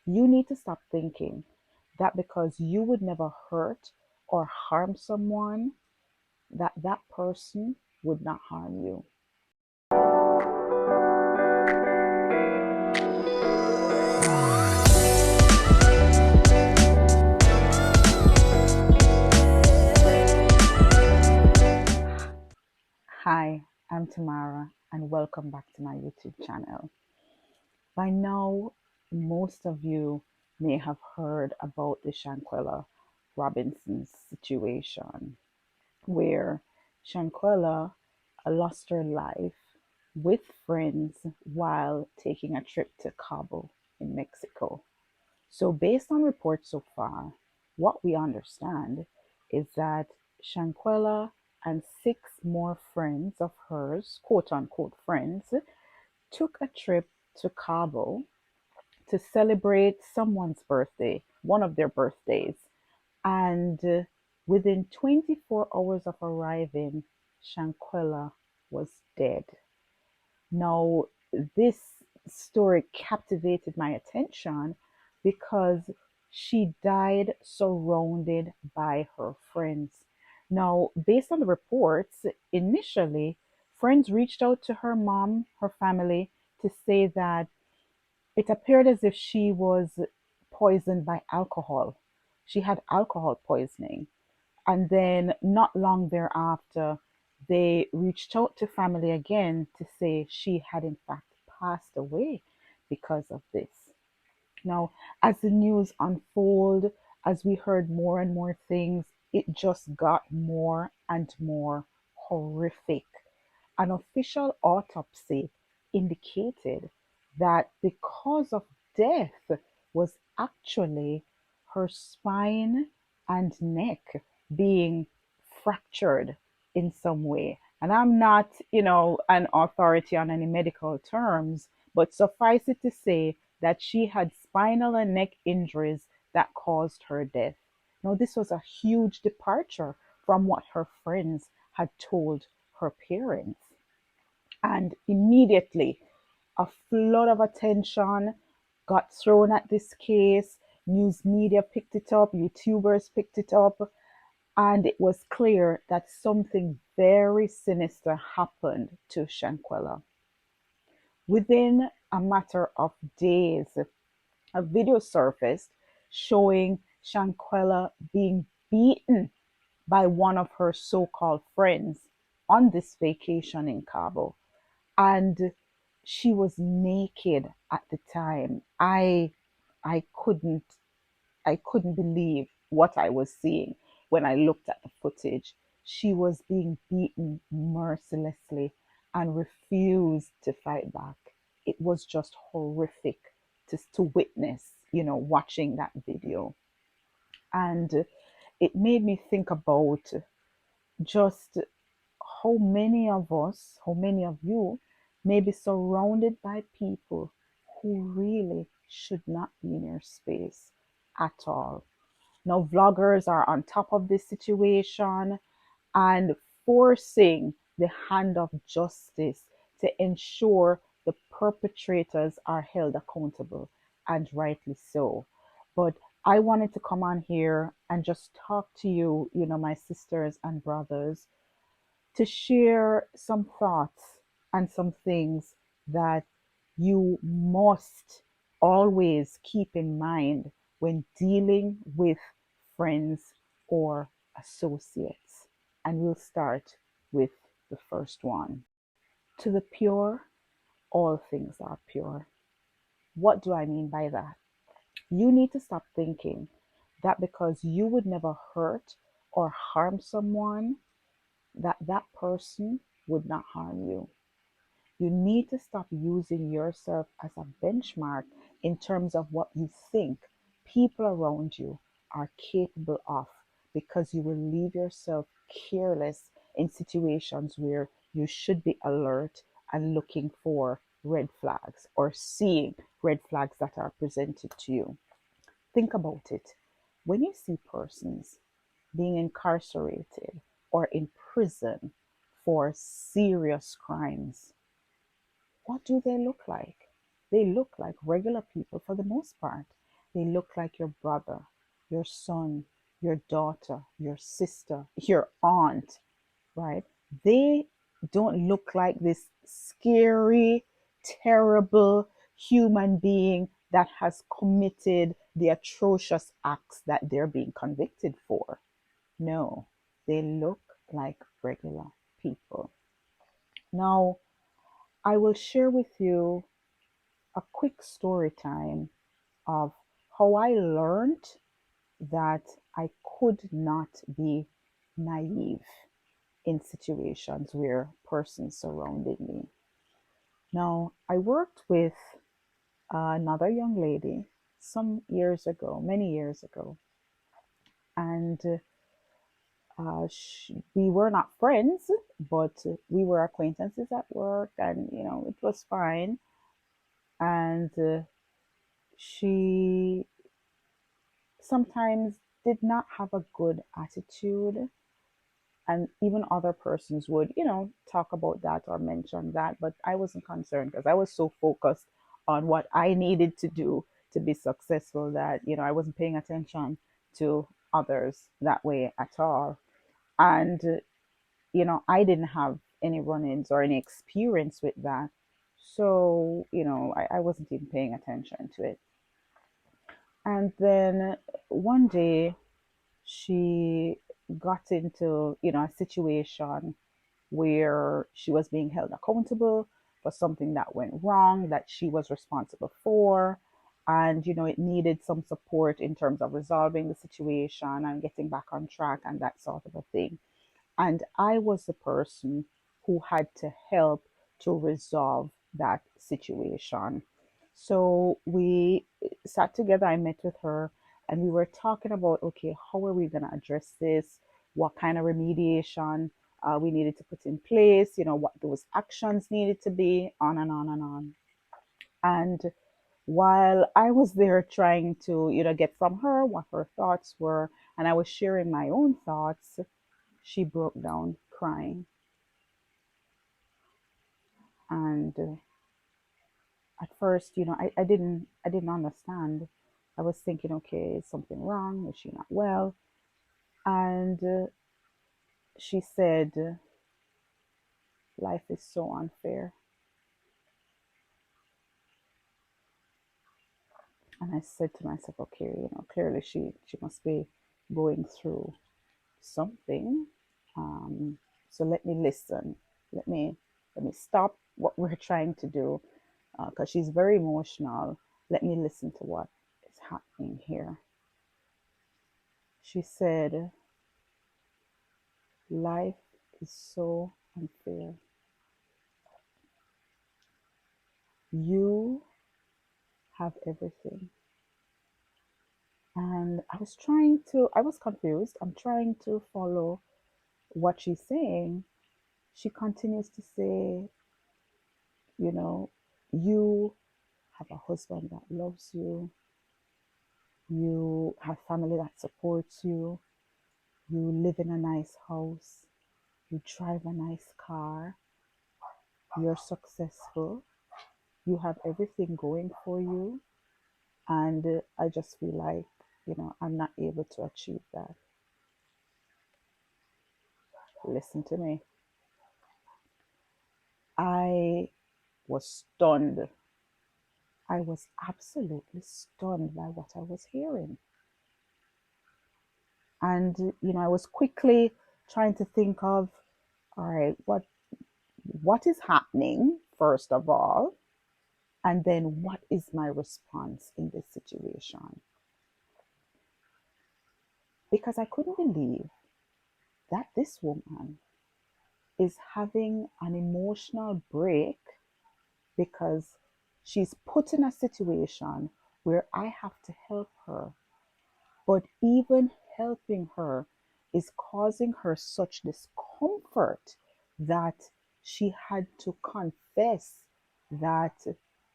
You need to stop thinking that because you would never hurt or harm someone, that that person would not harm you. Hi, I'm Tamara, and welcome back to my YouTube channel. By now, most of you may have heard about the Shanquella Robinson situation, where Shanquella lost her life with friends while taking a trip to Cabo in Mexico. So, based on reports so far, what we understand is that Shanquella and six more friends of hers, quote unquote friends, took a trip to Cabo to celebrate someone's birthday, one of their birthdays. And within 24 hours of arriving, Shanquella was dead. Now, this story captivated my attention because she died surrounded by her friends. Now, based on the reports, initially, friends reached out to her mom, her family, to say that it appeared as if she was poisoned by alcohol. She had alcohol poisoning. And then, not long thereafter, they reached out to family again to say she had, in fact, passed away because of this. Now, as the news unfolded, as we heard more and more things, it just got more and more horrific. An official autopsy indicated that the cause of death was actually her spine and neck being fractured in some way. And I'm not, an authority on any medical terms, but suffice it to say that she had spinal and neck injuries that caused her death. Now, this was a huge departure from what her friends had told her parents. And immediately, a flood of attention got thrown at this case. News media picked it up, YouTubers picked it up, and it was clear that something very sinister happened to Shanquella. Within a matter of days, a video surfaced showing Shanquella being beaten by one of her so called friends on this vacation in Cabo. And she was naked at the time. I couldn't I couldn't believe what I was seeing when I looked at the footage. She was being beaten mercilessly and refused to fight back. It was just horrific to witness, watching that video. And it made me think about just how many of us, how many of you may be surrounded by people who really should not be in your space at all. Now, vloggers are on top of this situation and forcing the hand of justice to ensure the perpetrators are held accountable, and rightly so. But I wanted to come on here and just talk to you, my sisters and brothers, to share some thoughts and some things that you must always keep in mind when dealing with friends or associates. And we'll start with the first one. To the pure, all things are pure. What do I mean by that? You need to stop thinking that because you would never hurt or harm someone, that that person would not harm you. You need to stop using yourself as a benchmark in terms of what you think people around you are capable of, because you will leave yourself careless in situations where you should be alert and looking for red flags or seeing red flags that are presented to you. Think about it. When you see persons being incarcerated or in prison for serious crimes, what do they look like? They look like regular people for the most part. They look like your brother, your son, your daughter, your sister, your aunt, right? They don't look like this scary, terrible human being that has committed the atrocious acts that they're being convicted for. No, they look like regular people. Now, I will share with you a quick story time of how I learned that I could not be naive in situations where persons surrounded me. Now, I worked with another young lady some years ago, many years ago, and we were not friends, but we were acquaintances at work, and it was fine. And she sometimes did not have a good attitude, and even other persons would talk about that or mention that, but I wasn't concerned because I was so focused on what I needed to do to be successful that I wasn't paying attention to others that way at all. And I didn't have any run-ins or any experience with that, so I wasn't even paying attention to it. And then one day she got into a situation where she was being held accountable for something that went wrong that she was responsible for, and it needed some support in terms of resolving the situation and getting back on track and that sort of a thing. And I was the person who had to help to resolve that situation. So we sat together, I met with her, and we were talking about, okay, how are we going to address this? What kind of remediation we needed to put in place, what those actions needed to be, on and on and on. And while I was there trying to, get from her what her thoughts were, and I was sharing my own thoughts, she broke down crying. And at first, I didn't understand. I was thinking, okay, is something wrong? Is she not well? And she said, life is so unfair. And I said to myself, okay, clearly she must be going through something. Um, so let me listen. Let me stop what we're trying to do, because she's very emotional. Let me listen to what is happening here. She said, life is so unfair. You have everything. And I was confused. I'm trying to follow what she's saying. She continues to say, you know, you have a husband that loves you, you have family that supports you, you live in a nice house, you drive a nice car, you're successful, you have everything going for you, and I just feel like, I'm not able to achieve that. Listen to me. I was stunned. I was absolutely stunned by what I was hearing. And, I was quickly trying to think of, all right, what is happening, first of all, and then what is my response in this situation? Because I couldn't believe that this woman is having an emotional break because she's put in a situation where I have to help her. But even helping her is causing her such discomfort that she had to confess that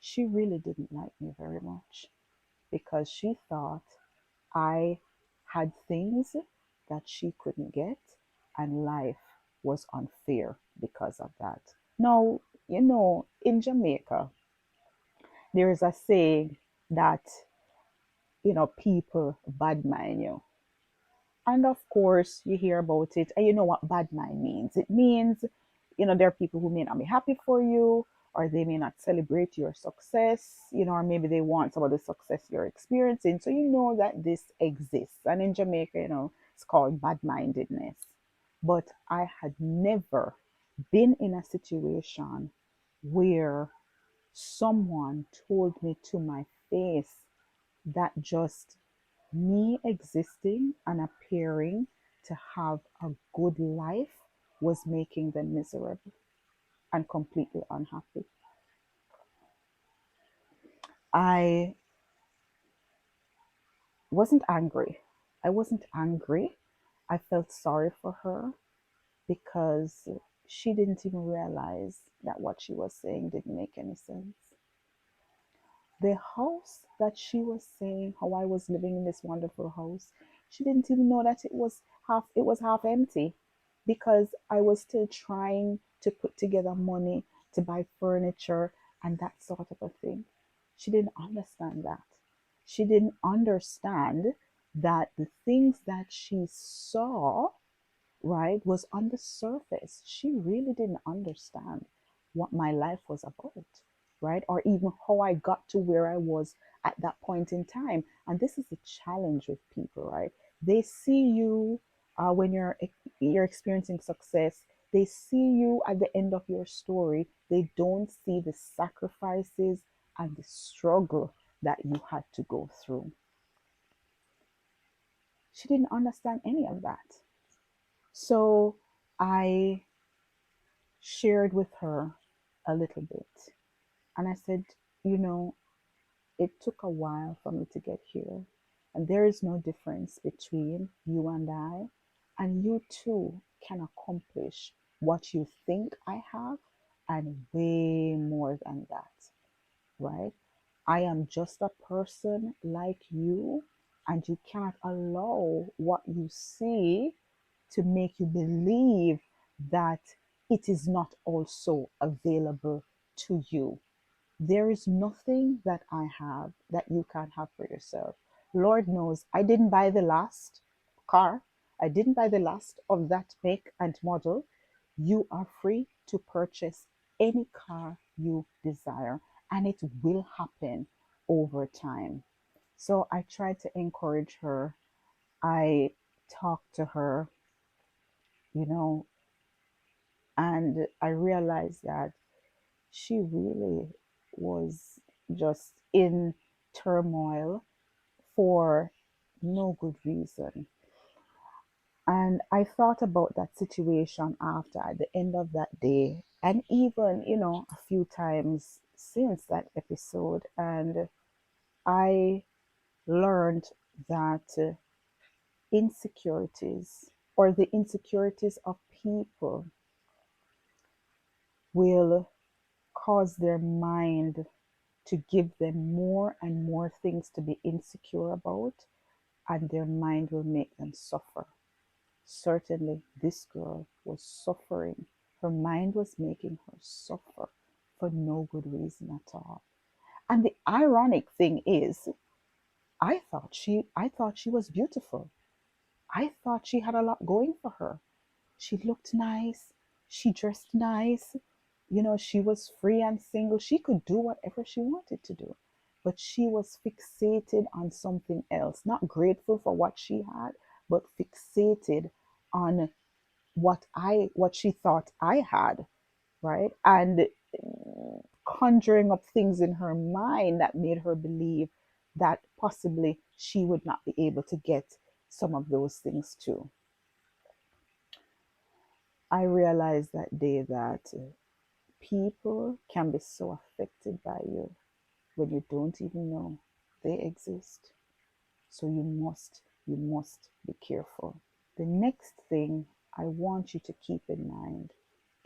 she really didn't like me very much, because she thought I had things that she couldn't get, and life was unfair because of that. Now, in Jamaica, there is a saying that people bad mind you. And of course, you hear about it, and you know what bad mind means. It means, there are people who may not be happy for you, or they may not celebrate your success, or maybe they want some of the success you're experiencing. So you know that this exists. And in Jamaica, it's called bad mindedness. But I had never been in a situation where someone told me to my face that just me existing and appearing to have a good life was making them miserable and completely unhappy. I wasn't angry. I wasn't angry. I felt sorry for her because she didn't even realize that what she was saying didn't make any sense. The house that she was saying how I was living in this wonderful house, she didn't even know that it was half empty because I was still trying to put together money to buy furniture and that sort of a thing. She didn't understand that. She didn't understand that the things that she saw, right, was on the surface. She really didn't understand what my life was about, right? Or even how I got to where I was at that point in time. And this is the challenge with people, right? They see you when you're experiencing success. They see you at the end of your story. They don't see the sacrifices and the struggle that you had to go through. She didn't understand any of that. So I shared with her a little bit. And I said, you know, it took a while for me to get here. And there is no difference between you and I. And you too can accomplish what you think I have and way more than that, right? I am just a person like you, and you cannot allow what you see to make you believe that it is not also available to you. There is nothing that I have that you can't have for yourself. Lord knows I didn't buy the last car. I didn't buy the last of that make and model. You are free to purchase any car you desire, and it will happen over time. So I tried to encourage her. I talked to her, you know, and I realized that she really was just in turmoil for no good reason. And I thought about that situation after, at the end of that day, and even, a few times since that episode. And I learned that insecurities, or the insecurities of people, will cause their mind to give them more and more things to be insecure about, and their mind will make them suffer. Certainly, this girl was suffering. Her mind was making her suffer for no good reason at all. And the ironic thing is, I thought she was beautiful. I thought she had a lot going for her. She looked nice. She dressed nice. She was free and single. She could do whatever she wanted to do. But she was fixated on something else, not grateful for what she had, but fixated on what she thought I had, right? And conjuring up things in her mind that made her believe that possibly she would not be able to get some of those things too. I realized that day that people can be so affected by you when you don't even know they exist. So you must be careful. The next thing I want you to keep in mind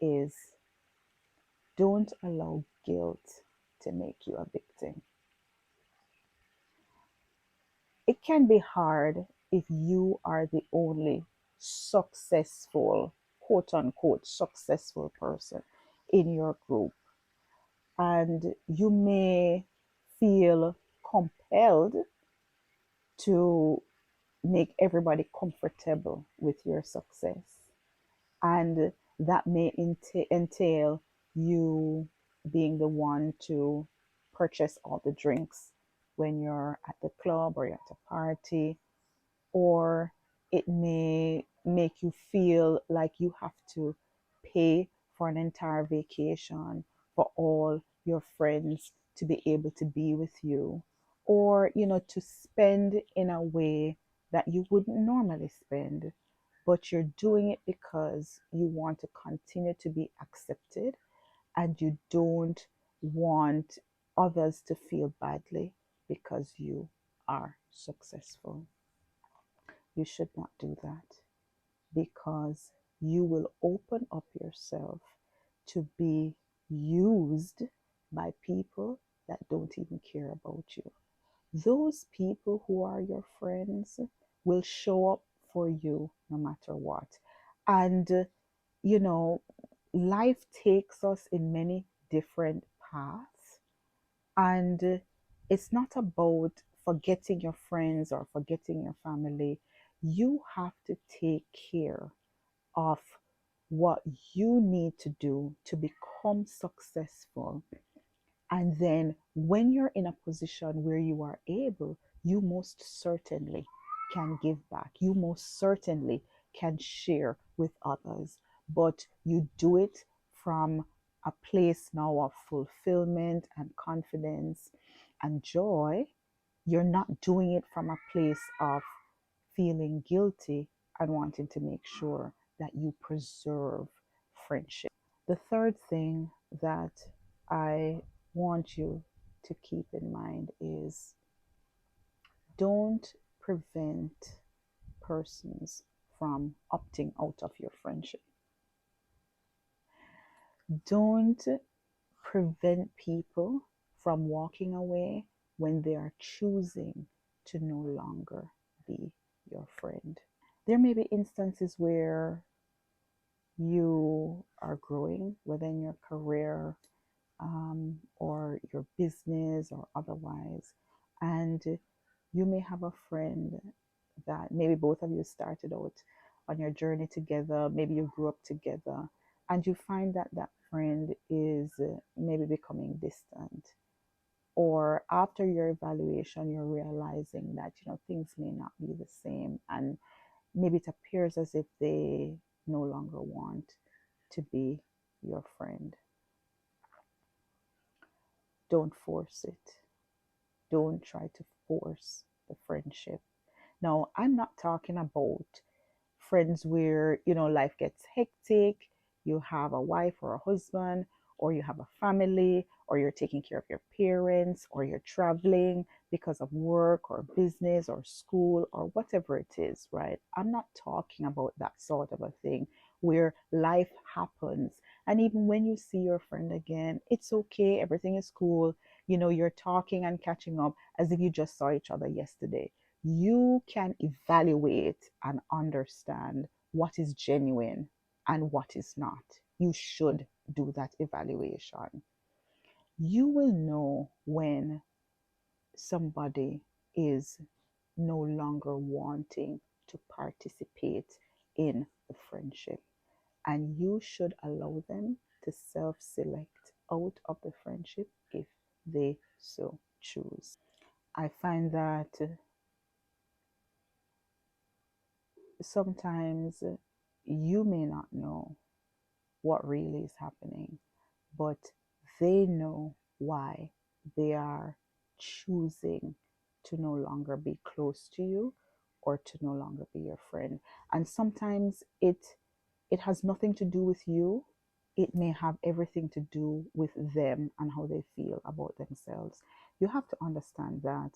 is, don't allow guilt to make you a victim. It can be hard if you are the only successful, quote unquote, successful person in your group, and you may feel compelled to make everybody comfortable with your success. And that may entail you being the one to purchase all the drinks when you're at the club or you're at a party, or it may make you feel like you have to pay for an entire vacation for all your friends to be able to be with you, or to spend in a way that you wouldn't normally spend, but you're doing it because you want to continue to be accepted and you don't want others to feel badly because you are successful. You should not do that, because you will open up yourself to be used by people that don't even care about you. Those people who are your friends will show up for you no matter what. And, you know, life takes us in many different paths. And it's not about forgetting your friends or forgetting your family. You have to take care of what you need to do to become successful. And then when you're in a position where you are able, you most certainly can give back. You most certainly can share with others. But you do it from a place now of fulfillment and confidence and joy. You're not doing it from a place of feeling guilty and wanting to make sure that you preserve friendship. The third thing that I want you to keep in mind is, don't prevent persons from opting out of your friendship. Don't prevent people from walking away when they are choosing to no longer be your friend. There may be instances where you are growing within your career, or your business or otherwise. And you may have a friend that maybe both of you started out on your journey together, maybe you grew up together, and you find that that friend is maybe becoming distant. Or after your evaluation, you're realizing that things may not be the same, and maybe it appears as if they no longer want to be your friend. Don't force it. Don't try to force the friendship. Now, I'm not talking about friends where, life gets hectic, you have a wife or a husband, or you have a family, or you're taking care of your parents, or you're traveling because of work or business or school or whatever it is, right? I'm not talking about that sort of a thing where life happens. And even when you see your friend again, it's okay, everything is cool. You're talking and catching up as if you just saw each other yesterday. You can evaluate and understand what is genuine and what is not. You should do that evaluation. You will know when somebody is no longer wanting to participate in the friendship, and you should allow them to self select out of the friendship if they so choose. I find that sometimes you may not know what really is happening, but they know why they are choosing to no longer be close to you or to no longer be your friend. And sometimes it has nothing to do with you. It may have everything to do with them and how they feel about themselves. You have to understand that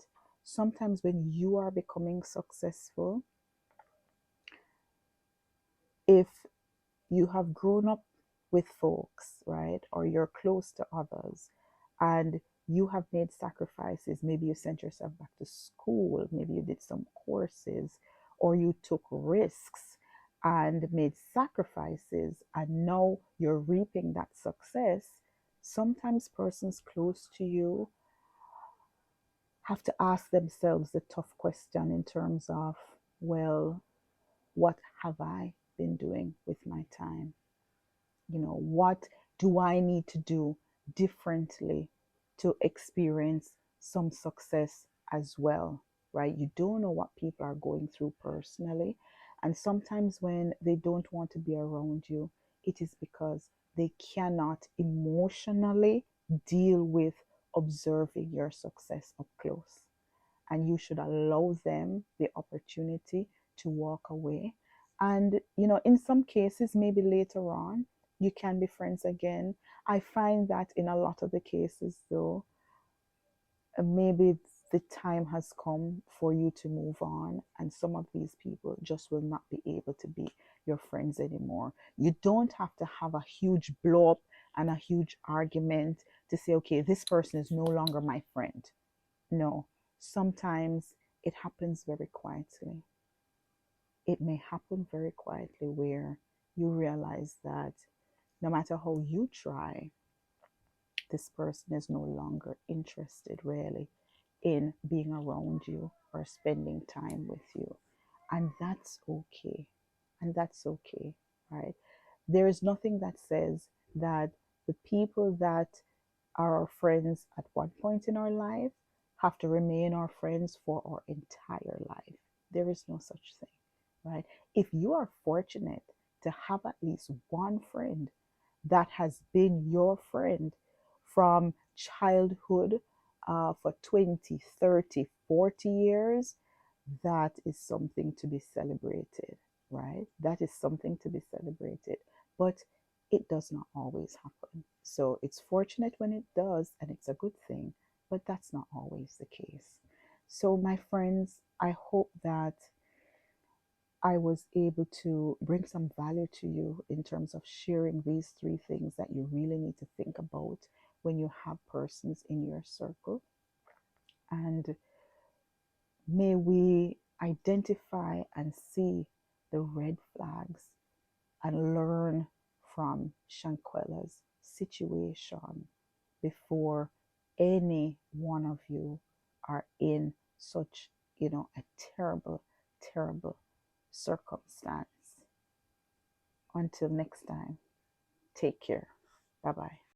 sometimes when you are becoming successful, if you have grown up with folks, right? Or you're close to others and you have made sacrifices. Maybe you sent yourself back to school, maybe you did some courses, or you took risks and made sacrifices, and now you're reaping that success. Sometimes persons close to you have to ask themselves the tough question in terms of, well, what have I been doing with my time? What do I need to do differently to experience some success as well, right? You don't know what people are going through personally. And sometimes when they don't want to be around you, it is because they cannot emotionally deal with observing your success up close, and you should allow them the opportunity to walk away. And, in some cases, maybe later on, you can be friends again. I find that in a lot of the cases, though, maybe the time has come for you to move on, and some of these people just will not be able to be your friends anymore. You don't have to have a huge blow up and a huge argument to say, okay, this person is no longer my friend. No, sometimes it happens very quietly. It may happen very quietly where you realize that no matter how you try, this person is no longer interested really in being around you or spending time with you. And that's okay. And that's okay, right? There is nothing that says that the people that are our friends at one point in our life have to remain our friends for our entire life. There is no such thing, right? If you are fortunate to have at least one friend that has been your friend from childhood, for 20, 30, 40 years, that is something to be celebrated, right? That is something to be celebrated. But it does not always happen. So it's fortunate when it does, and it's a good thing, but that's not always the case. So, my friends, I hope that I was able to bring some value to you in terms of sharing these three things that you really need to think about when you have persons in your circle. And may we identify and see the red flags and learn from Shanquella's situation before any one of you are in such, a terrible, terrible circumstance. Until next time, take care. Bye bye.